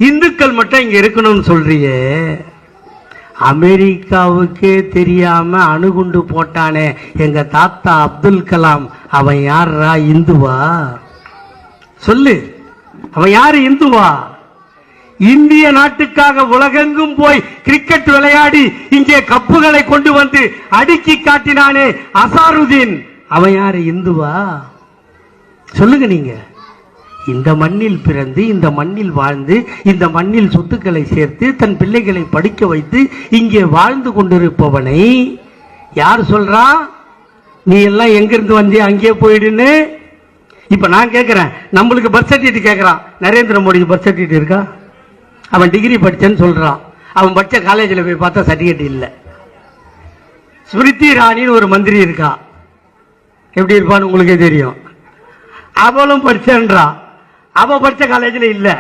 இந்துக்கள் மட்டும் இங்க இருக்கணும்னு சொல்றியே, அமெரிக்காவுக்கே தெரியாம அணுகுண்டு போட்டானே எங்க தாத்தா அப்துல் கலாம், அவன் யாரா? இந்துவா? சொல்லு, அவன் யாரு? இந்துவா? இந்திய நாட்டுக்காக உலகெங்கும் போய் கிரிக்கெட் விளையாடி இங்கே கப்புகளை கொண்டு வந்து அடுக்கி காட்டினானே அசாருதீன், அவன் யாரு? இந்துவா? சொல்லுங்க நீங்க. இந்த மண்ணில் பிறந்து, இந்த மண்ணில் வாழ்ந்து, இந்த மண்ணில் சொத்துக்களை சேர்த்து தன் பிள்ளைகளை படிக்க வைத்து இங்கே வாழ்ந்து கொண்டிருப்பவனை யார் சொல்றா நீ எல்லாம் எங்கிருந்து வந்து அங்கே போயிடுன்னு? இப்ப நான் கேட்கிறேன், நம்மளுக்கு பர்த் சர்டிபிகேட் கேட்கறான், நரேந்திர மோடிக்கு பர்த் சர்டிபிகேட் இருக்கா? அவன் டிகிரி படிச்சேன்னு சொல்றான், அவன் படிச்ச காலேஜில் போய் பார்த்தா சர்டிபிகேட் இல்லை. ஸ்மிருதி இரானின்னு ஒரு மந்திரி இருக்கா, எப்படி இருப்பான்னு உங்களுக்கே தெரியும். அவளும் படிச்சேன்றா, அவ படிச்ச காலேஜில் இல்லை.